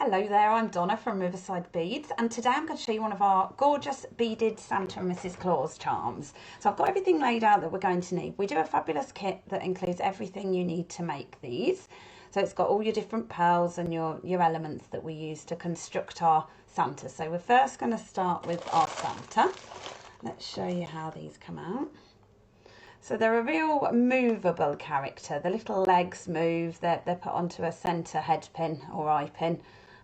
Hello there, I'm Donna from Riverside Beads, and today I'm going to show you one of our gorgeous beaded Santa and Mrs. Claus charms. So I've got everything laid out that we're going to need. We do a fabulous kit that includes everything you need to make these. So it's got all your different pearls and your elements that we use to construct our Santa. So we're first going to start with our Santa. Let's show you how these come out. So they're a real movable character. The little legs move, they're put onto a centre head pin or eye pin.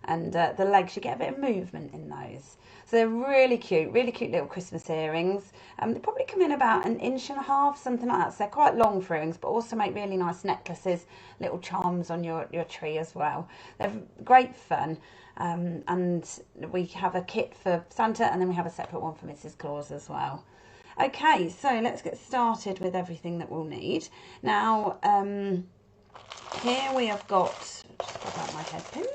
And the legs, you get a bit of movement in those. So they're really cute little Christmas earrings. They probably come in about 1.5 inches, something like that. So they're quite long for earrings, but also make really nice necklaces, little charms on your tree as well. They're great fun. And we have a kit for Santa, and then we have a separate one for Mrs. Claus as well. Okay, so let's get started with everything that we'll need. Now, here we have got, just grab out my head pins.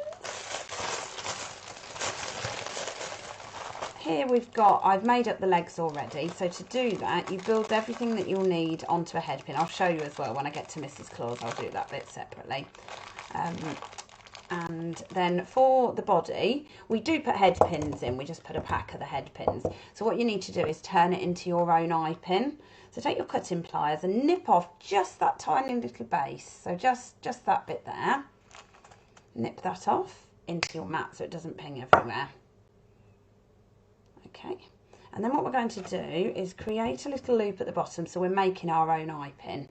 Here we've got, I've made up the legs already, so to do that you build everything that you'll need onto a head pin. I'll show you as well when I get to Mrs. Claus, I'll do that bit separately. And then for the body, we do put head pins in, we just put a pack of the head pins. So what you need to do is turn it into your own eye pin. So take your cutting pliers and nip off just that tiny little base, so just that bit there. Nip that off into your mat so it doesn't ping everywhere. Okay, and then what we're going to do is create a little loop at the bottom, so we're making our own eye pin.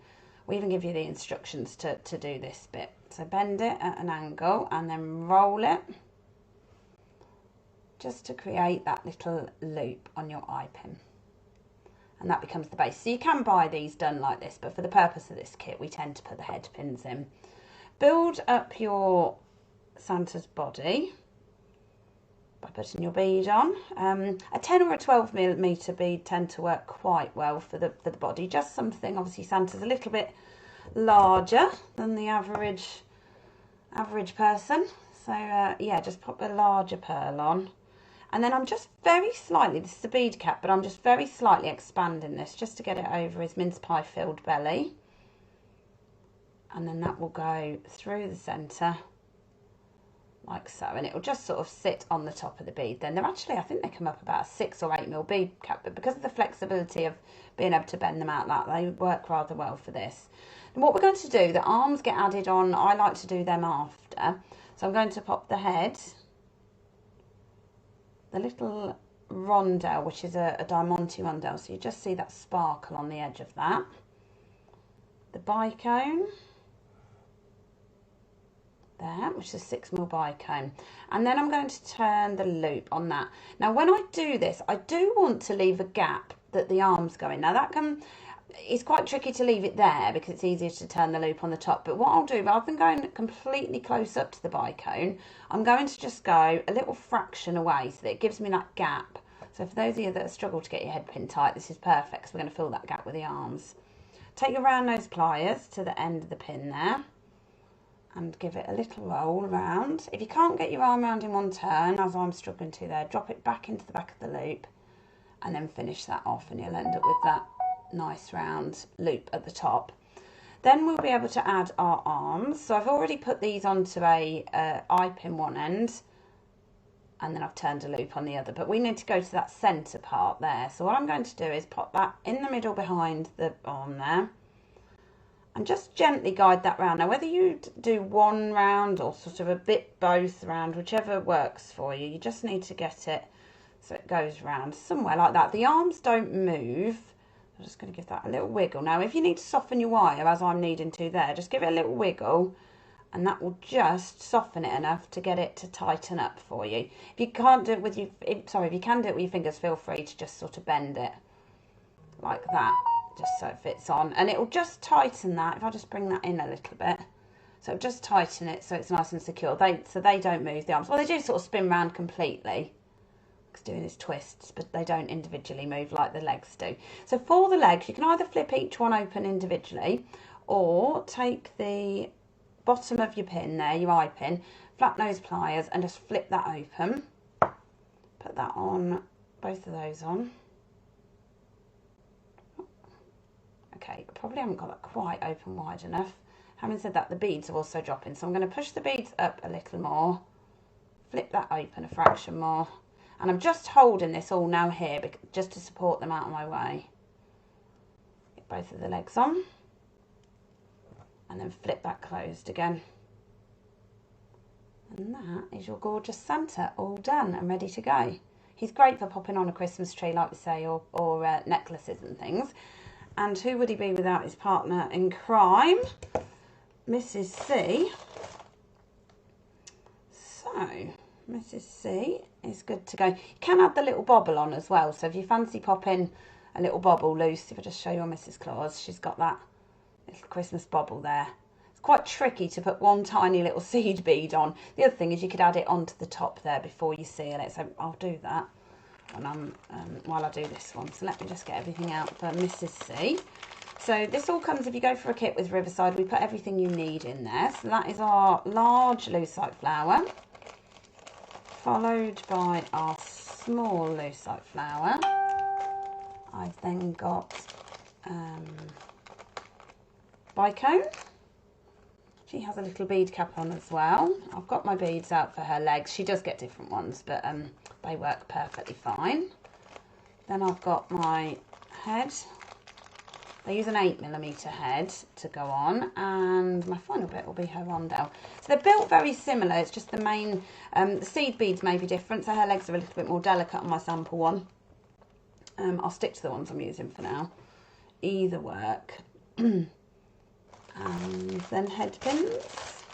We even give you the instructions to do this bit. So bend it at an angle and then roll it just to create that little loop on your eye pin. And that becomes the base. So you can buy these done like this, but for the purpose of this kit, we tend to put the head pins in. Build up your Santa's body by putting your bead on. A 10 or a 12 millimetre bead tend to work quite well for the body. Just something, obviously Santa's a little bit larger than the average person. So yeah, just pop a larger pearl on. And then I'm just very slightly, this is a bead cap, but I'm just very slightly expanding this just to get it over his mince pie filled belly. And then that will go through the centre like so, and it will just sort of sit on the top of the bead. Then they're actually, I think they come up about a 6 or 8 mil bead cap, but because of the flexibility of being able to bend them out like that, they work rather well for this. And what we're going to do, the arms get added on, I like to do them after. So I'm going to pop the head, the little rondelle, which is a diamante rondelle, so you just see that sparkle on the edge of that. The bicone, there, which is a 6 mil bicone, and then I'm going to turn the loop on that. Now when I do this, I do want to leave a gap that the arms go in. Now that it's quite tricky to leave it there because it's easier to turn the loop on the top, but what I'll do, rather than going completely close up to the bicone, I'm going to just go a little fraction away so that it gives me that gap. So for those of you that struggle to get your head pin tight, this is perfect because we're going to fill that gap with the arms. Take your round nose pliers to the end of the pin there and give it a little roll around. If you can't get your arm around in one turn, as I'm struggling to there, drop it back into the back of the loop and then finish that off, and you'll end up with that nice round loop at the top. Then we'll be able to add our arms. So I've already put these onto a eye pin one end, and then I've turned a loop on the other, but we need to go to that centre part there. So what I'm going to do is pop that in the middle behind the arm there, and just gently guide that round. Now whether you do one round or sort of a bit both round, whichever works for you, you just need to get it so it goes round somewhere like that. The arms don't move. I'm just going to give that a little wiggle. Now if you need to soften your wire, as I'm needing to there, just give it a little wiggle and that will just soften it enough to get it to tighten up for you. If you can't do it with your, if you can do it with your fingers, feel free to just sort of bend it like that, just so it fits on, and it will just tighten that. If I just bring that in a little bit, so just tighten it so it's nice and secure. So they don't move, the arms. Well, they do sort of spin round completely, because doing is twists, but they don't individually move like the legs do. So for the legs, you can either flip each one open individually, or take the bottom of your pin there, your eye pin, flat nose pliers, and just flip that open. Put that on, both of those on. Okay, I probably haven't got that quite open wide enough. Having said that, the beads are also dropping, so I'm going to push the beads up a little more, flip that open a fraction more. And I'm just holding this all now here just to support them out of my way. Get both of the legs on. And then flip that closed again. And that is your gorgeous Santa all done and ready to go. He's great for popping on a Christmas tree, like we say, or necklaces and things. And who would he be without his partner in crime, Mrs. C? So, Mrs. C is good to go. You can add the little bobble on as well. So if you fancy popping a little bobble loose, if I just show you on Mrs. Claus, she's got that little Christmas bobble there. It's quite tricky to put one tiny little seed bead on. The other thing is you could add it onto the top there before you seal it. So I'll do that when while I do this one. So let me just get everything out for Mrs. C. So this all comes, if you go for a kit with Riverside, we put everything you need in there. So that is our large lucite flower, followed by our small lucite flower. I've then got bicone. She has a little bead cap on as well. I've got my beads out for her legs. She does get different ones, but they work perfectly fine. Then I've got my head. They use an 8mm head to go on, and my final bit will be her rondelle. So they're built very similar. It's just the main, the seed beads may be different, so her legs are a little bit more delicate on my sample one. I'll stick to the ones I'm using for now. Either work. And then head pins.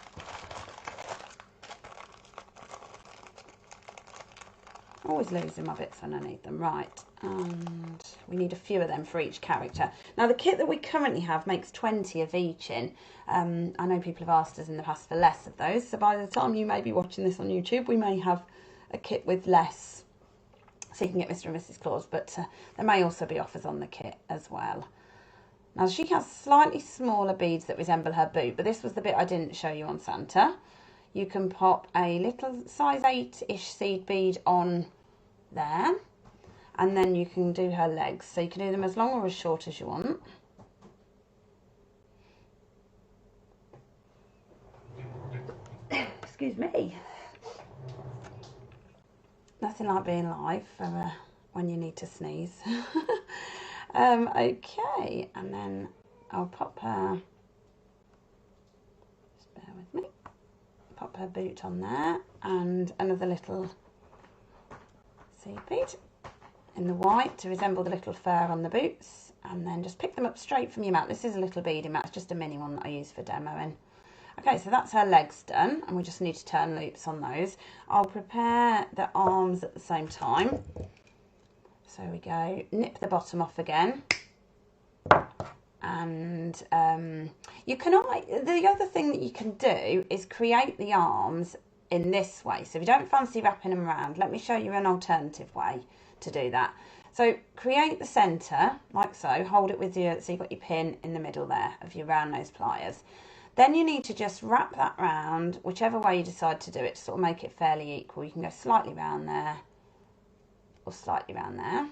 Always losing my bits when I need them. Right, and we need a few of them for each character. Now the kit that we currently have makes 20 of each in. I know people have asked us in the past for less of those, so by the time you may be watching this on YouTube, we may have a kit with less, so you can get Mr. and Mrs. Claus, but there may also be offers on the kit as well. Now she has slightly smaller beads that resemble her boot, but this was the bit I didn't show you on Santa. You can pop a little size 8-ish seed bead on there, and then you can do her legs. So you can do them as long or as short as you want. Excuse me. Nothing like being live for when you need to sneeze. Okay, and then I'll pop her, just bear with me, pop her boot on there, and another little seed bead in the white to resemble the little fur on the boots, and then just pick them up straight from your mat. This is a little beading mat, it's just a mini one that I use for demoing. Okay, so that's her legs done, and we just need to turn loops on those. I'll prepare the arms at the same time. So we go, nip the bottom off again, and you can, the other thing that you can do is create the arms in this way. So if you don't fancy wrapping them around, let me show you an alternative way to do that. So create the centre, like so, hold it with your, so you've got your pin in the middle there of your round nose pliers. Then you need to just wrap that round, whichever way you decide to do it, to sort of make it fairly equal. You can go slightly round there, or slightly round there.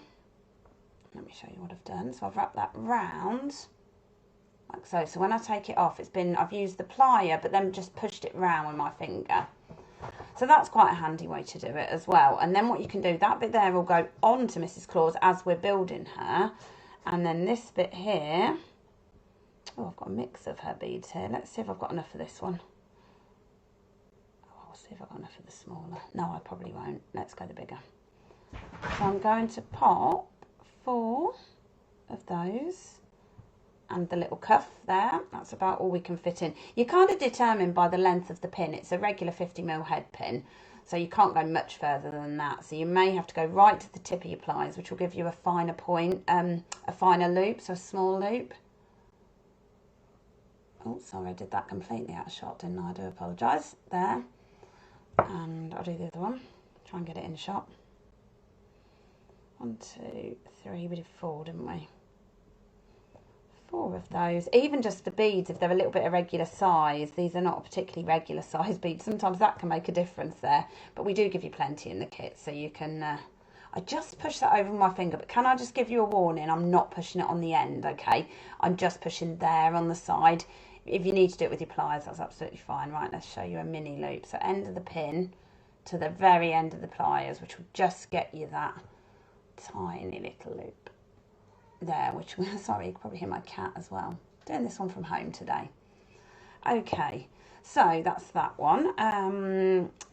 Let me show you what I've done. So I've wrapped that round like so. So when I take it off, I've used the plier, but then just pushed it round with my finger. So that's quite a handy way to do it as well. And then what you can do, that bit there will go on to Mrs. Claus as we're building her. And then this bit here, oh, I've got a mix of her beads here. Let's see if I've got enough of this one. Oh, I'll see if I've got enough of the smaller. No, I probably won't. Let's go the bigger. So I'm going to pop 4 of those, and the little cuff there, that's about all we can fit in. You're kind of determined by the length of the pin. It's a regular 50mm head pin, so you can't go much further than that. So you may have to go right to the tip of your pliers, which will give you a finer point, a finer loop, so a small loop. Oh, sorry, I did that completely out of shot, didn't I? I do apologise. There, and I'll do the other one, try and get it in shot. 1, 2, 3, we did 4, didn't we? 4 of those. Even just the beads, if they're a little bit irregular size, these are not a particularly regular size beads. Sometimes that can make a difference there, but we do give you plenty in the kit, so you can, I just pushed that over my finger, but can I just give you a warning? I'm not pushing it on the end, okay? I'm just pushing there on the side. If you need to do it with your pliers, that's absolutely fine. Right, let's show you a mini loop. So end of the pin, to the very end of the pliers, which will just get you that tiny little loop there, which, sorry, you can probably hear my cat as well. Doing this one from home today. Okay, so that's that one.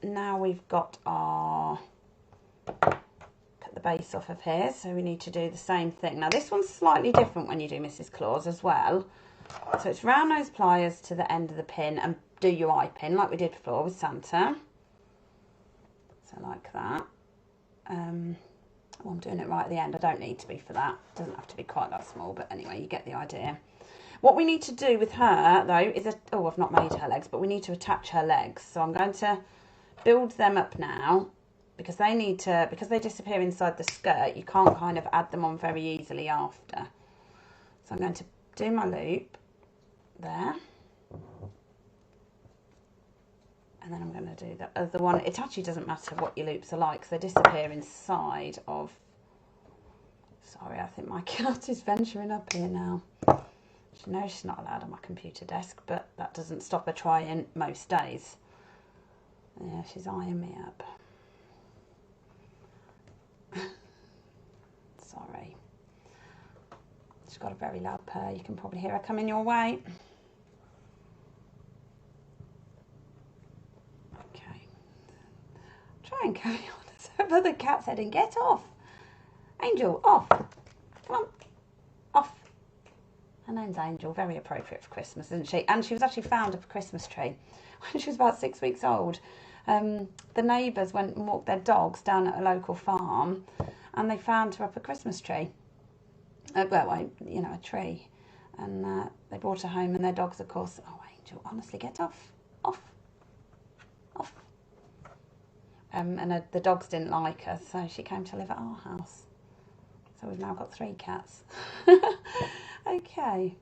Now we've got our, cut the base off of here, so we need to do the same thing. Now this one's slightly different when you do Mrs. Claus as well. So it's round nose pliers to the end of the pin and do your eye pin like we did before with Santa. So like that. Oh, I'm doing it right at the end. I don't need to be for that. It doesn't have to be quite that small, but anyway, you get the idea. What we need to do with her, though, is... oh, I've not made her legs, but we need to attach her legs. So I'm going to build them up now because they need to... because they disappear inside the skirt, you can't kind of add them on very easily after. So I'm going to do my loop there. And then I'm going to do the other one. It actually doesn't matter what your loops are like, because they disappear inside of... sorry, I think my cat is venturing up here now. She knows she's not allowed on my computer desk, but that doesn't stop her trying most days. Yeah, she's eyeing me up. Sorry. She's got a very loud purr. You can probably hear her coming your way. Try and carry on. So the cat's heading, get off. Angel, off. Come on, off. Her name's Angel, very appropriate for Christmas, isn't she? And she was actually found up a Christmas tree when she was about 6 weeks old. The neighbours went and walked their dogs down at a local farm and they found her up a Christmas tree. Well, you know, a tree. And they brought her home and their dogs, of course, oh, Angel, honestly, get off, off, off. And the dogs didn't like her, so she came to live at our house. So we've now got 3 cats. Okay.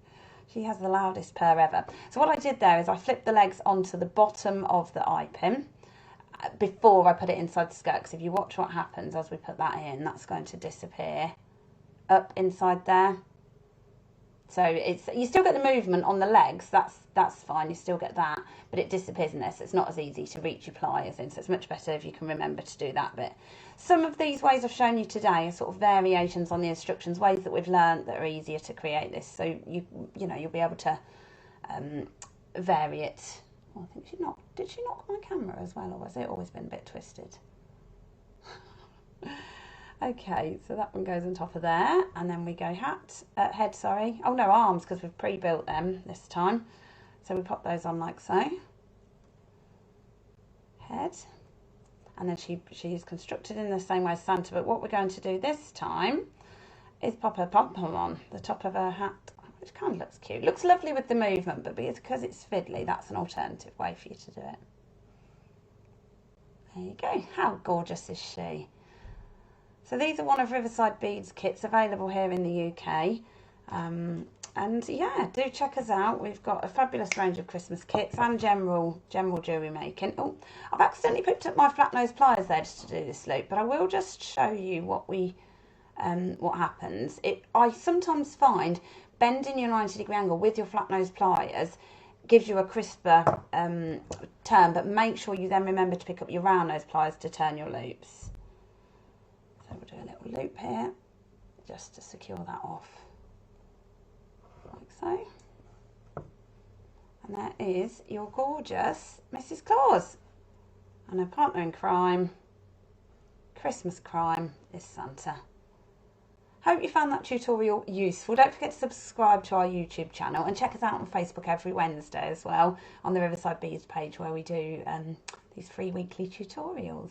She has the loudest purr ever. So what I did there is I flipped the legs onto the bottom of the eye pin before I put it inside the skirt. Because if you watch what happens as we put that in, that's going to disappear up inside there. So it's, you still get the movement on the legs, that's fine, you still get that, but it disappears in there, so it's not as easy to reach your pliers in, so it's much better if you can remember to do that bit. Some of these ways I've shown you today are sort of variations on the instructions, ways that we've learned that are easier to create this, so you know, you'll be able to vary it. Well, I think did she knock my camera as well, or has it always been a bit twisted? Okay, so that one goes on top of there, and then we go head, sorry. Oh no, arms, because we've pre-built them this time. So we pop those on like so. Head. And then she is constructed in the same way as Santa, but what we're going to do this time is pop her pom-pom on the top of her hat, which kind of looks cute. Looks lovely with the movement, but because it's fiddly, that's an alternative way for you to do it. There you go. How gorgeous is she? So these are one of Riverside Beads kits available here in the UK. And yeah, do check us out. We've got a fabulous range of Christmas kits and general jewellery making. Oh, I've accidentally picked up my flat nose pliers there just to do this loop, but I will just show you what happens. I sometimes find bending your 90-degree angle with your flat nose pliers gives you a crisper turn, but make sure you then remember to pick up your round nose pliers to turn your loops. So we'll do a little loop here just to secure that off, like so. And there is your gorgeous Mrs. Claus. And her partner in crime, Christmas crime, is Santa. Hope you found that tutorial useful. Don't forget to subscribe to our YouTube channel and check us out on Facebook every Wednesday as well on the Riverside Beads page, where we do these free weekly tutorials.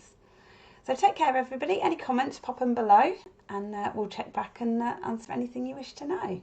So take care everybody. Any comments, pop them below and we'll check back and answer anything you wish to know.